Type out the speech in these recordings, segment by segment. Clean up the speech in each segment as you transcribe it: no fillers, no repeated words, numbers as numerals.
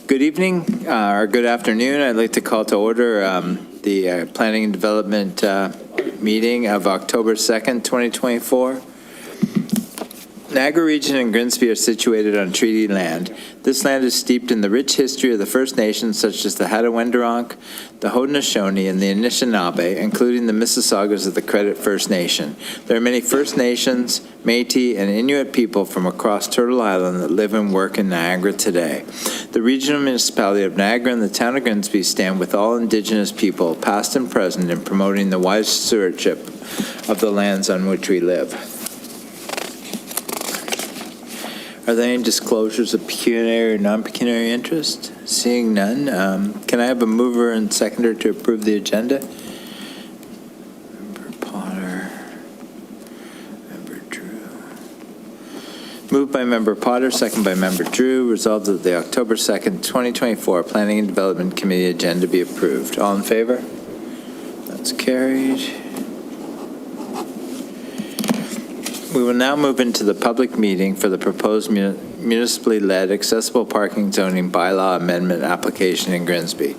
Good evening or good afternoon. I'd like to call to order the Planning and Development meeting of October 2nd, 2024. Niagara Region and Grimsby are situated on treaty land. This land is steeped in the rich history of the First Nations, such as the Hattaway-Wendourong, the Haudenosaunee, and the Anishinaabe, including the Mississaugas of the Credit First Nation. There are many First Nations, Métis, and Inuit people from across Turtle Island that live and work in Niagara today. The regional municipality of Niagara and the town of Grimsby stand with all Indigenous people, past and present, in promoting the wise stewardship of the lands on which we live. Are there any disclosures of pecuniary or non-pecuniary interest? Seeing none, can I have a mover and seconder to approve the agenda? Member Potter, Member Drew. Moved by Member Potter, second by Member Drew. Resolved that the October 2nd, 2024 Planning and Development Committee agenda be approved. All in favor? That's carried. We will now move into the public meeting for the proposed municipally led accessible parking zoning bylaw amendment application in Grimsby.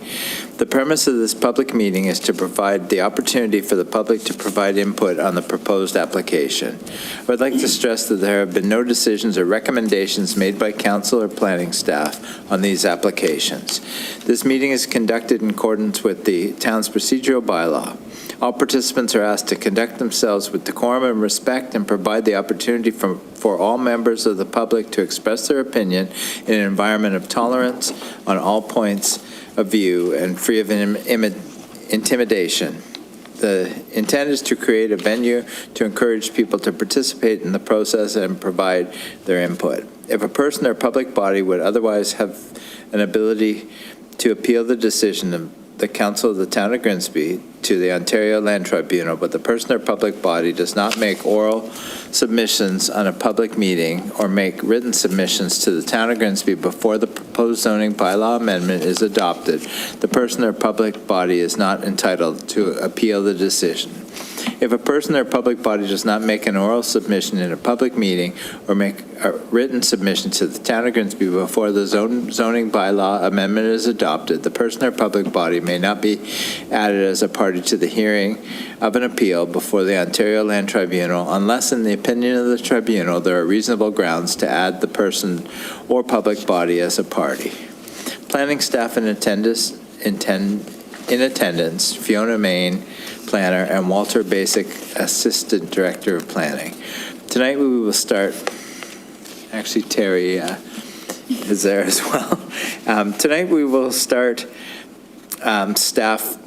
The premise of this public meeting is to provide the opportunity for the public to provide input on the proposed application. I would like to stress that there have been no decisions or recommendations made by council or planning staff on these applications. This meeting is conducted in accordance with the town's procedural bylaw. All participants are asked to conduct themselves with decorum and respect and provide the opportunity for all members of the public to express their opinion in an environment of tolerance on all points of view and free of intimidation. The intent is to create a venue to encourage people to participate in the process and provide their input. If a person or public body would otherwise have an ability to appeal the decision of the Council of the Town of Grimsby to the Ontario Land Tribunal, but the person or public body does not make oral submissions on a public meeting or make written submissions to the Town of Grimsby before the proposed zoning bylaw amendment is adopted, the person or public body is not entitled to appeal the decision. If a person or public body does not make an oral submission in a public meeting or make a written submission to the Town of Grimsby before the zoning bylaw amendment is adopted, the person or public body may not be added as a party to the hearing of an appeal before the Ontario Land Tribunal unless, in the opinion of the tribunal, there are reasonable grounds to add the person or public body as a party. Planning staff in attendance, Fiona Main, Planner, and Walter Basic, Assistant Director of Planning. Tonight we will start, actually Terry is there as well. Tonight we will start staff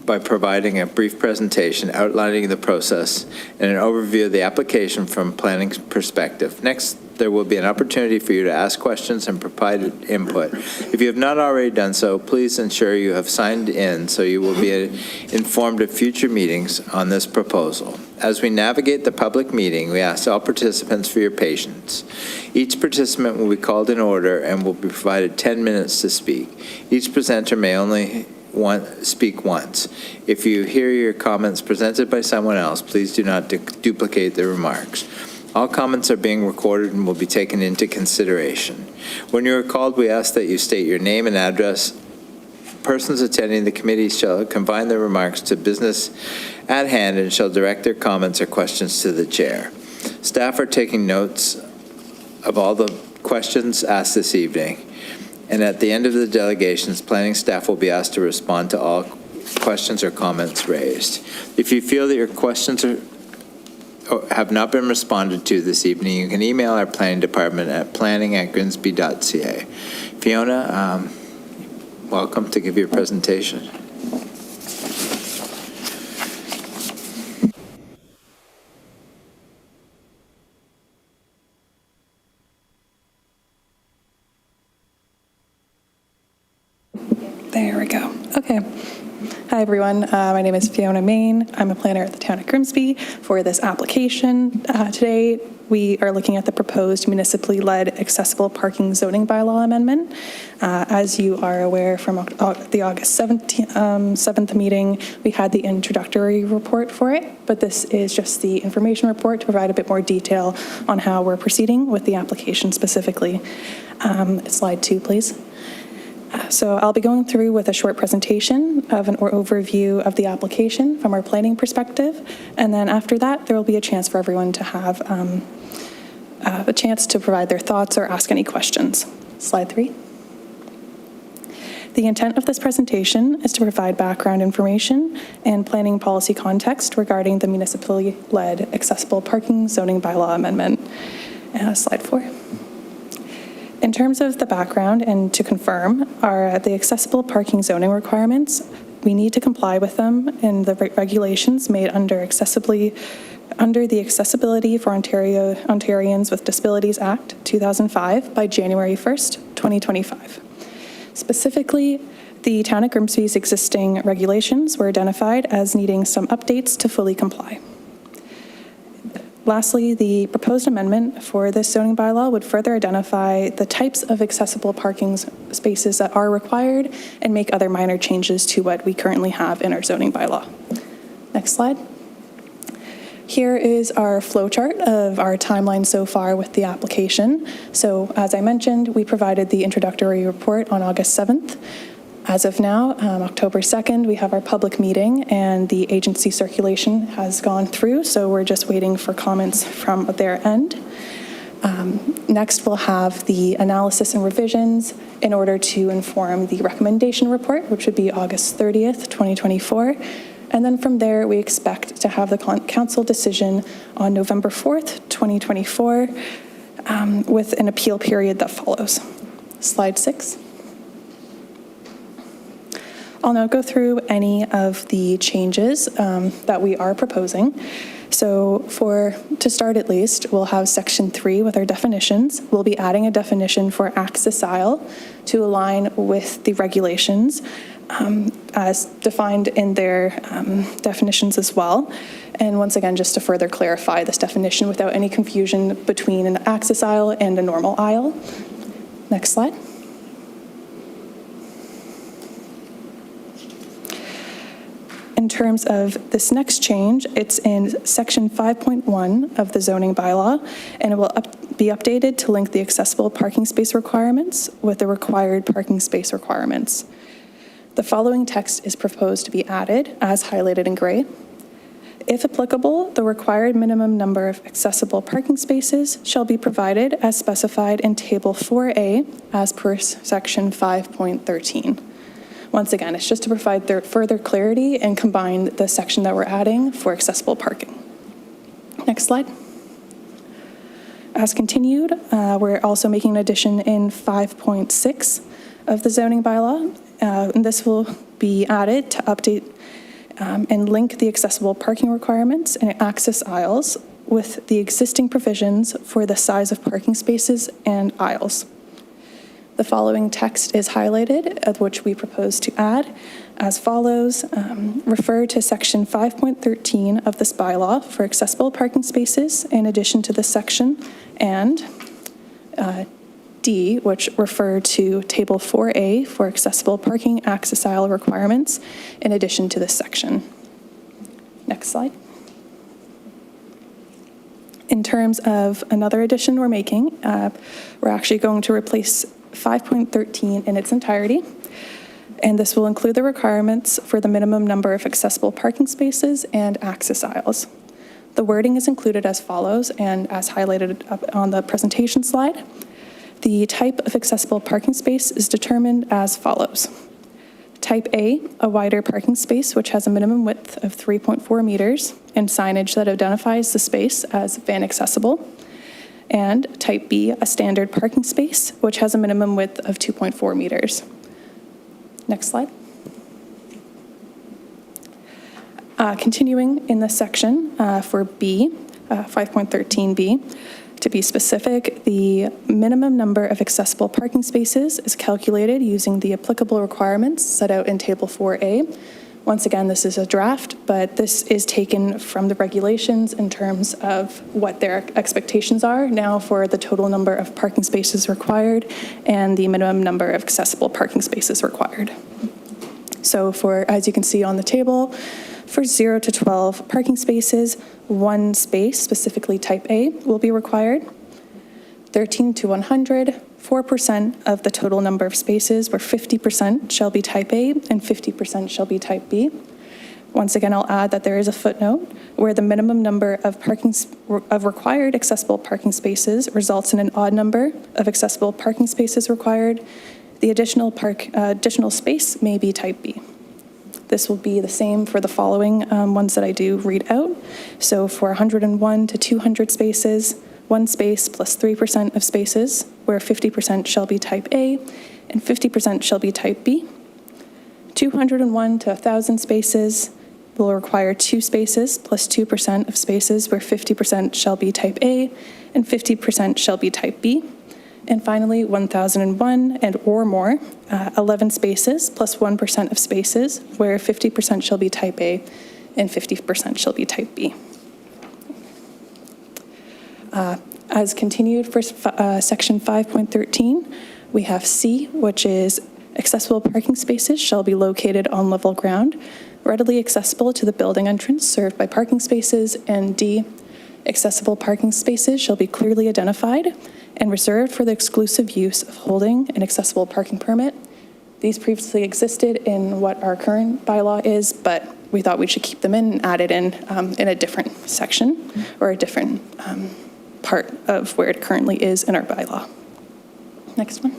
by providing a brief presentation outlining the process and an overview of the application from planning perspective. Next, there will be an opportunity for you to ask questions and provide input. If you have not already done so, please ensure you have signed in so you will be informed of future meetings on this proposal. As we navigate the public meeting, we ask all participants for your patience. Each participant will be called in order and will be provided 10 minutes to speak. Each presenter may only speak once. If you hear your comments presented by someone else, please do not duplicate the remarks. All comments are being recorded and will be taken into consideration. When you are called, we ask that you state your name and address. Persons attending the committee shall confine their remarks to business at hand and shall direct their comments or questions to the chair. Staff are taking notes of all the questions asked this evening. And at the end of the delegations, planning staff will be asked to respond to all questions or comments raised. If you feel that your questions have not been responded to this evening, you can email our planning department at planning@grimsby.ca. Fiona, welcome to give your presentation. There we go. Okay. Hi, everyone. My name is Fiona Main. I'm a planner at the Town of Grimsby for this application. Today, we are looking at the proposed municipally led accessible parking zoning bylaw amendment. As you are aware from the August 7th meeting, we had the introductory report for it, but this is just the information report to provide a bit more detail on how we're proceeding with the application specifically. Slide 2, please. So I'll be going through with a short presentation of an overview of the application from our planning perspective. And then after that, there will be a chance for everyone to have a chance to provide their thoughts or ask any questions. Slide 3. The intent of this presentation is to provide background information and planning policy context regarding the municipally-led accessible parking zoning bylaw amendment. Slide 4. In terms of the background and to confirm, are the accessible parking zoning requirements, we need to comply with them in the regulations made under the Accessibility for Ontarians with Disabilities Act 2005 by January 1st, 2025. Specifically, the Town of Grimsby's existing regulations were identified as needing some updates to fully comply. Lastly, the proposed amendment for this zoning bylaw would further identify the types of accessible parking spaces that are required and make other minor changes to what we currently have in our zoning bylaw. Next slide. Here is our flowchart of our timeline so far with the application. So as I mentioned, we provided the introductory report on August 7th. As of now, October 2nd, we have our public meeting and the agency circulation has gone through, so we're just waiting for comments from their end. Next, we'll have the analysis and revisions in order to inform the recommendation report, which would be August 30th, 2024. And then from there, we expect to have the council decision on November 4th, 2024, with an appeal period that follows. Slide 6. I'll now go through any of the changes that we are proposing. So to start at least, we'll have section 3 with our definitions. We'll be adding a definition for access aisle to align with the regulations as defined in their definitions as well. And once again, just to further clarify this definition without any confusion between an access aisle and a normal aisle. Next slide. In terms of this next change, it's in section 5.1 of the zoning bylaw, and it will be updated to link the accessible parking space requirements with the required parking space requirements. The following text is proposed to be added, as highlighted in gray. If applicable, the required minimum number of accessible parking spaces shall be provided as specified in Table 4A as per section 5.13. Once again, it's just to provide further clarity and combine the section that we're adding for accessible parking. Next slide. As continued, we're also making an addition in 5.6 of the zoning bylaw. And this will be added to update and link the accessible parking requirements and access aisles with the existing provisions for the size of parking spaces and aisles. The following text is highlighted, of which we propose to add as follows. Refer to section 5.13 of this bylaw for accessible parking spaces in addition to this section, and D, which refer to Table 4A for accessible parking access aisle requirements in addition to this section. Next slide. In terms of another addition we're making, we're actually going to replace 5.13 in its entirety, and this will include the requirements for the minimum number of accessible parking spaces and access aisles. The wording is included as follows, and as highlighted up on the presentation slide. The type of accessible parking space is determined as follows. Type A, a wider parking space which has a minimum width of 3.4 meters and signage that identifies the space as van accessible. And type B, a standard parking space, which has a minimum width of 2.4 meters. Next slide. Continuing in this section for B, 5.13B, to be specific, the minimum number of accessible parking spaces is calculated using the applicable requirements set out in Table 4A. Once again, this is a draft, but this is taken from the regulations in terms of what their expectations are now for the total number of parking spaces required and the minimum number of accessible parking spaces required. So as you can see on the table, for 0 to 12 parking spaces, 1 space, specifically type A, will be required. 13 to 100, 4% of the total number of spaces, where 50% shall be type A and 50% shall be type B. Once again, I'll add that there is a footnote where the minimum number of required accessible parking spaces results in an odd number of accessible parking spaces required. The additional space may be type B. This will be the same for the following ones that I do read out. So for 101 to 200 spaces, 1 space plus 3% of spaces, where 50% shall be type A and 50% shall be type B. 201 to 1,000 spaces will require 2 spaces plus 2% of spaces, where 50% shall be type A and 50% shall be type B. And finally, 1,001 and or more, 11 spaces plus 1% of spaces, where 50% shall be type A and 50% shall be type B. As continued for section 5.13, we have C, which is accessible parking spaces shall be located on level ground, readily accessible to the building entrance served by parking spaces, and D, accessible parking spaces shall be clearly identified and reserved for the exclusive use of holding an accessible parking permit. These previously existed in what our current bylaw is, but we thought we should keep them in and add it in a different section or a different part of where it currently is in our bylaw. Next one.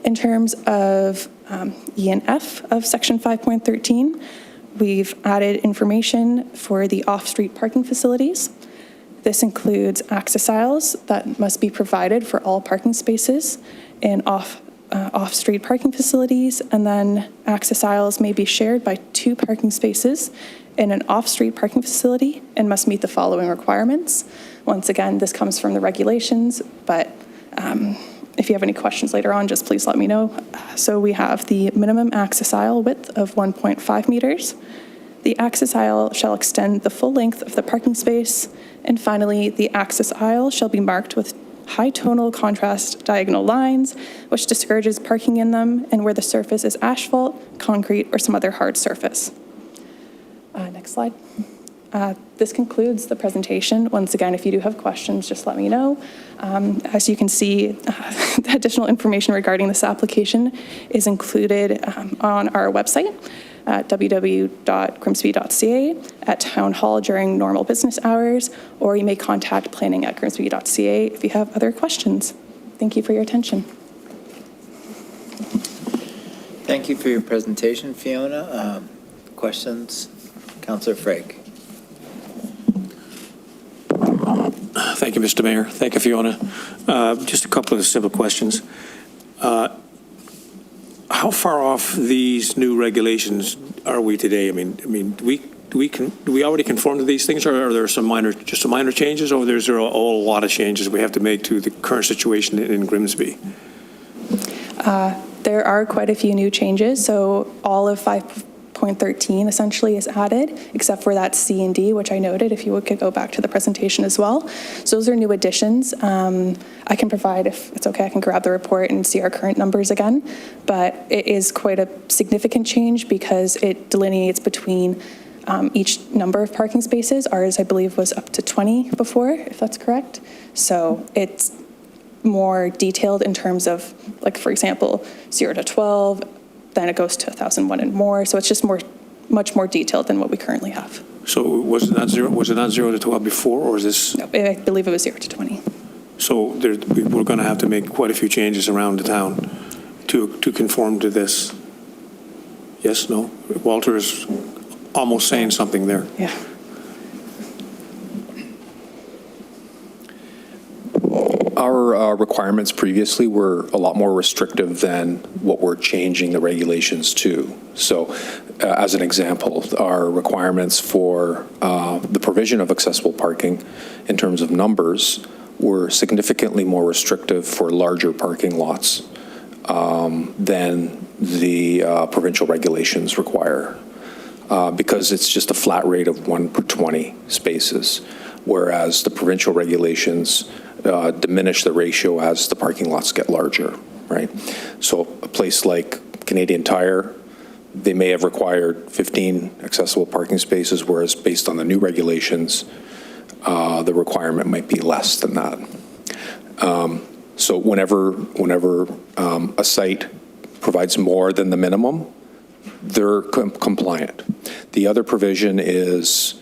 In terms of E and F of section 5.13, we've added information for the off-street parking facilities. This includes access aisles that must be provided for all parking spaces in off-street parking facilities, and then access aisles may be shared by 2 parking spaces in an off-street parking facility and must meet the following requirements. Once again, this comes from the regulations, but if you have any questions later on, just please let me know. So we have the minimum access aisle width of 1.5 meters. The access aisle shall extend the full length of the parking space. And finally, the access aisle shall be marked with high tonal contrast diagonal lines, which discourages parking in them, and where the surface is asphalt, concrete, or some other hard surface. Next slide. This concludes the presentation. Once again, if you do have questions, just let me know. As you can see, the additional information regarding this application is included on our website at www.grimsby.ca, at Town Hall during normal business hours, or you may contact planning@grimsby.ca if you have other questions. Thank you for your attention. Thank you for your presentation, Fiona. Questions? Councillor Frake. Thank you, Mr. Mayor. Thank you, Fiona. Just a couple of simple questions. How far off these new regulations are we today? I mean, do we already conform to these things, or are there some minor changes, or is there a whole lot of changes we have to make to the current situation in Grimsby? There are quite a few new changes. So all of 5.13 essentially is added, except for that C and D, which I noted, if you could go back to the presentation as well. So those are new additions. I can provide, if it's okay, I can grab the report and see our current numbers again. But it is quite a significant change because it delineates between each number of parking spaces. Ours, I believe, was up to 20 before, if that's correct. So it's more detailed in terms of, like, for example, 0 to 12, then it goes to 1,001 and more. So it's just much more detailed than what we currently have. So was it not 0 to 12 before, or is this? No, I believe it was 0 to 20. So we're going to have to make quite a few changes around the town to conform to this. Yes, no? Walter is almost saying something there. Yeah. Our requirements previously were a lot more restrictive than what we're changing the regulations to. So as an example, our requirements for the provision of accessible parking in terms of numbers were significantly more restrictive for larger parking lots than the provincial regulations require, because it's just a flat rate of 1 per 20 spaces, whereas the provincial regulations diminish the ratio as the parking lots get larger, right? So a place like Canadian Tire, they may have required 15 accessible parking spaces, whereas based on the new regulations, the requirement might be less than that. So whenever a site provides more than the minimum, they're compliant. The other provision is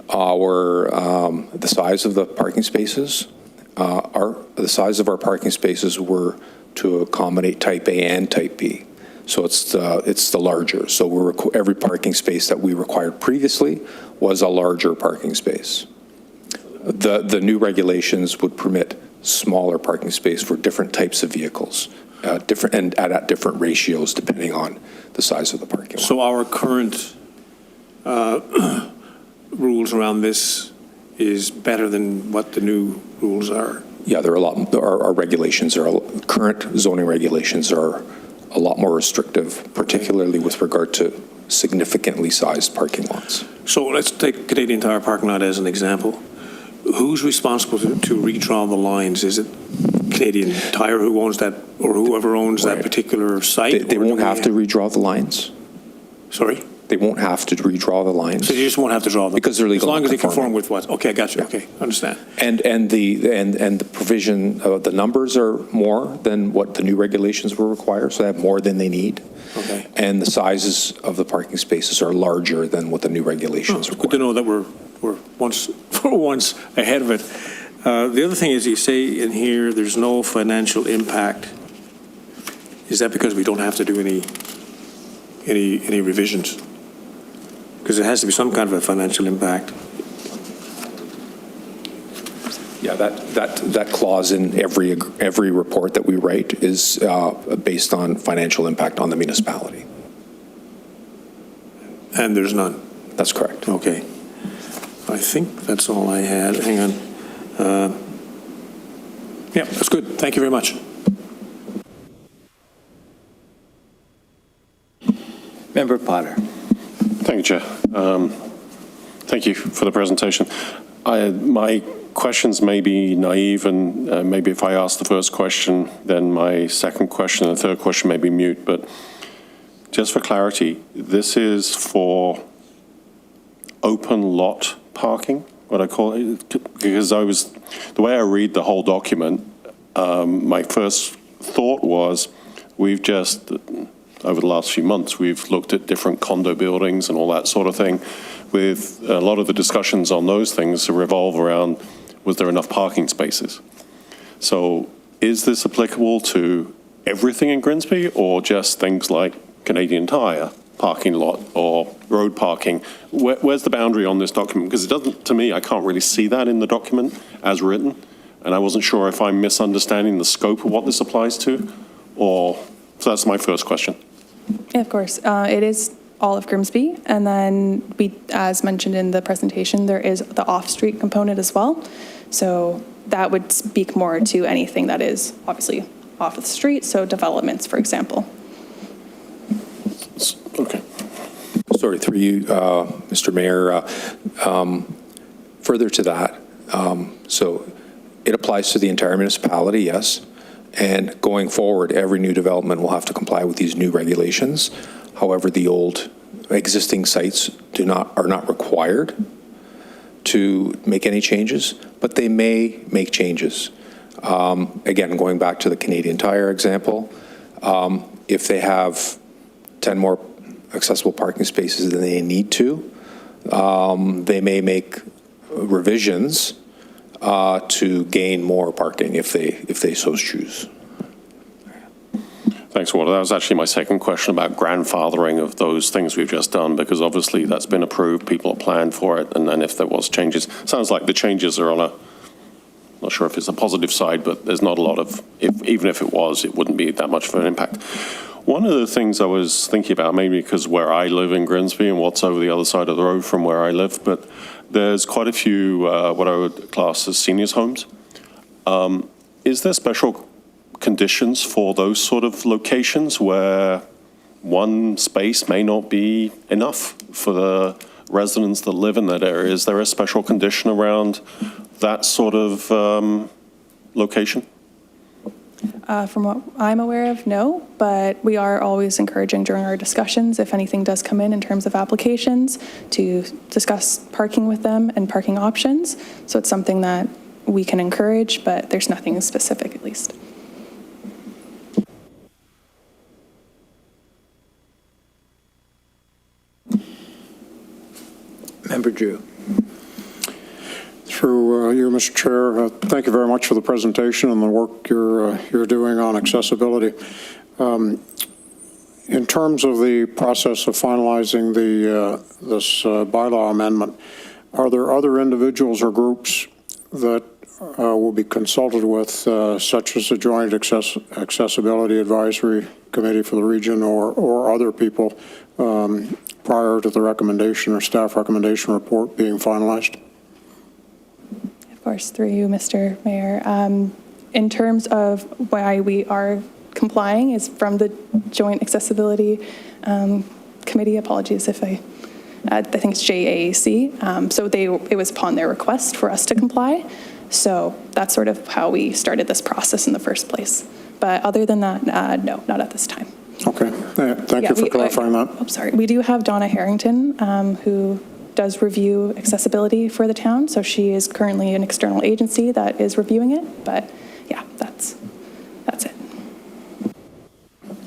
the size of the parking spaces. The size of our parking spaces were to accommodate Type A and Type B. So it's the larger. So every parking space that we required previously was a larger parking space. The new regulations would permit smaller parking space for different types of vehicles, at different ratios depending on the size of the parking lot. So our current rules around this is better than what the new rules are? Yeah, our regulations current zoning regulations are a lot more restrictive, particularly with regard to significantly sized parking lots. So let's take Canadian Tire parking lot as an example. Who's responsible to redraw the lines? Is it Canadian Tire who owns that, or whoever owns that particular site? They won't have to redraw the lines. Sorry? They won't have to redraw the lines. So you just won't have to draw them? Because they're legal as long as they non-conforming. conform with what? Okay, I got you. Yeah. Okay, understand. And the provision, the numbers are more than what the new regulations will require, so they have more than they need. Okay. And the sizes of the parking spaces are larger than what the new regulations Good to require. know that we're once ahead of it. The other thing is you say in here there's no financial impact. Is that because we don't have to do any revisions? Because there has to be some kind of a financial impact. Yeah, that clause in every report that we write is based on financial impact on the municipality. And there's none. That's correct. Okay. I think that's all I had. Hang on. Yeah, that's good. Thank you very much. Member Potter. Thank you, Chair. Thank you for the presentation. My questions may be naive, and maybe if I ask the first question, then my second question and third question may be mute. But just for clarity, this is for open lot parking, what I call it, because the way I read the whole document, my first thought was we've just, over the last few months, we've looked at different condo buildings and all that sort of thing, with a lot of the discussions on those things revolve around, was there enough parking spaces? So is this applicable to everything in Grimsby, or just things like Canadian Tire parking lot or road parking? Where's the boundary on this document? Because it doesn't, to me, I can't really see that in the document as written, and I wasn't sure if I'm misunderstanding the scope of what this applies to, or, so that's my first question. Yeah, of course. It is all of Grimsby. And then as mentioned in the presentation, there is the off-street component as well. So that would speak more to anything that is obviously off the street. So developments, for example. Okay. Sorry, through you, Mr. Mayor. Further to that, so it applies to the entire municipality, yes. And going forward, every new development will have to comply with these new regulations. However, the old existing sites are not required to make any changes, but they may make changes. Again, going back to the Canadian Tire example, if they have 10 more accessible parking spaces than they need to, they may make revisions to gain more parking if they so choose. Thanks, Walter. That was actually my second question about grandfathering of those things we've just done, because obviously that's been approved, people are planned for it, and then if there was changes, sounds like the changes are on a, not sure if it's a positive side, but there's not a lot of, even if it was, it wouldn't be that much of an impact. One of the things I was thinking about, maybe because where I live in Grimsby and what's over the other side of the road from where I live, but there's quite a few what I would class as seniors' homes. Is there special conditions for those sort of locations where one space may not be enough for the residents that live in that area? Is there a special condition around that sort of location? From what I'm aware of, no, but we are always encouraging during our discussions, if anything does come in terms of applications, to discuss parking with them and parking options. So it's something that we can encourage, but there's nothing specific at least. Member Drew. Through you, Mr. Chair, thank you very much for the presentation and the work you're doing on accessibility. In terms of the process of finalizing this bylaw amendment, are there other individuals or groups that will be consulted with, such as the Joint Accessibility Advisory Committee for the region or other people prior to the recommendation or staff recommendation report being finalized? Of course, through you, Mr. Mayor. In terms of why we are complying is from the Joint Accessibility Committee. Apologies if I think it's JAAC. So it was upon their request for us to comply. So that's sort of how we started this process in the first place. But other than that, no, not at this time. Okay, thank you for clarifying that. I'm sorry. We do have Donna Harrington, who does review accessibility for the town. So she is currently an external agency that is reviewing it. But yeah, that's it.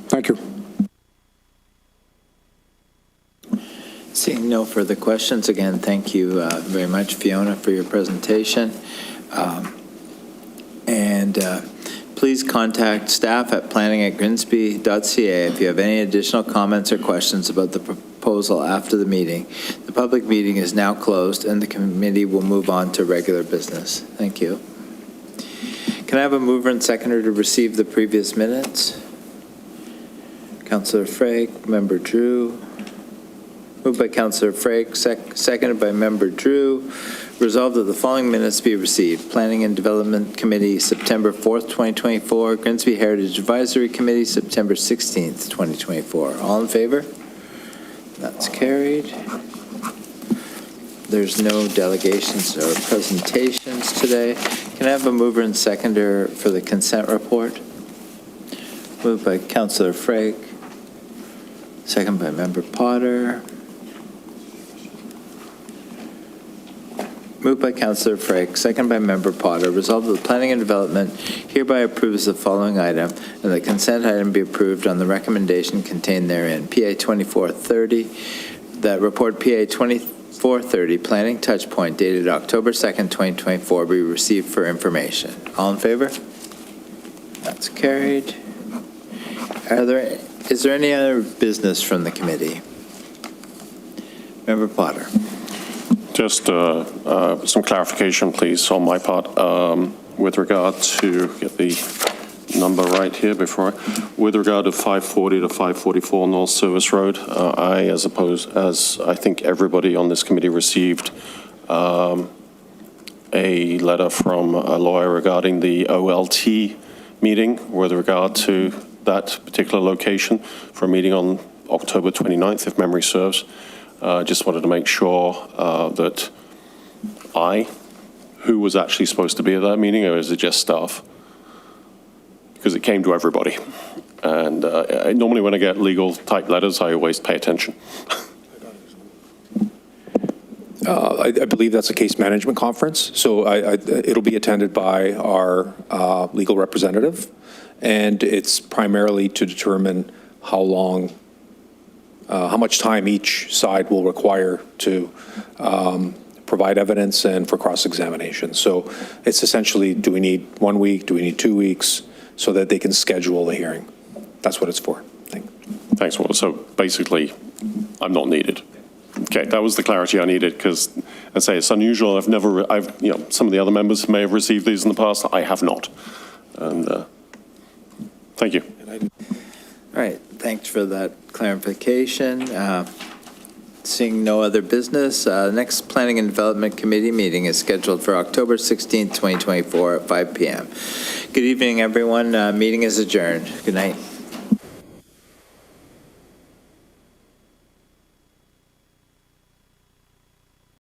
Thank you. Seeing no further questions, again, thank you very much, Fiona, for your presentation. Please contact staff at planning@grimsby.ca if you have any additional comments or questions about the proposal after the meeting. The public meeting is now closed, and the committee will move on to regular business. Thank you. Can I have a mover and seconder to receive the previous minutes? Councillor Frake, Member Drew. Moved by Councillor Frake, seconded by Member Drew. Resolved that the following minutes be received. Planning and Development Committee, September 4th, 2024. Grimsby Heritage Advisory Committee, September 16th, 2024. All in favor? That's carried. There's no delegations or presentations today. Can I have a mover and seconder for the consent report? Moved by Councillor Frake, second by Member Potter. Moved by Councillor Frake, second by Member Potter. Resolved that the Planning and Development hereby approves the following item, and the consent item be approved on the recommendation contained therein. PA 2430, that report PA 2430, Planning Touchpoint, dated October 2nd, 2024, be received for information. All in favor? That's carried. Is there any other business from the committee? Member Potter. Just some clarification, please, on my part, with regard to, get the number right here before with regard to 540 to 544 North Service Road, as I think everybody on this committee received a letter from a lawyer regarding the OLT meeting with regard to that particular location for a meeting on October 29th, if memory serves. Just wanted to make sure that who was actually supposed to be at that meeting, or is it just staff? Because it came to everybody. And normally when I get legal type letters, I always pay attention. I believe that's a case management conference, so it'll be attended by our legal representative, and it's primarily to determine how much time each side will require to provide evidence and for cross-examination. So it's essentially, do we need 1 week, do we need 2 weeks, so that they can schedule the hearing. That's what it's for. Thanks, Walter. So basically, I'm not needed. Okay, that was the clarity I needed, because I say it's unusual. Some of the other members may have received these in the past. I have not. And thank you. All right, thanks for that clarification. Seeing no other business, next Planning and Development Committee meeting is scheduled for October 16th, 2024 at 5 p.m. Good evening, everyone. Meeting is adjourned. Good night.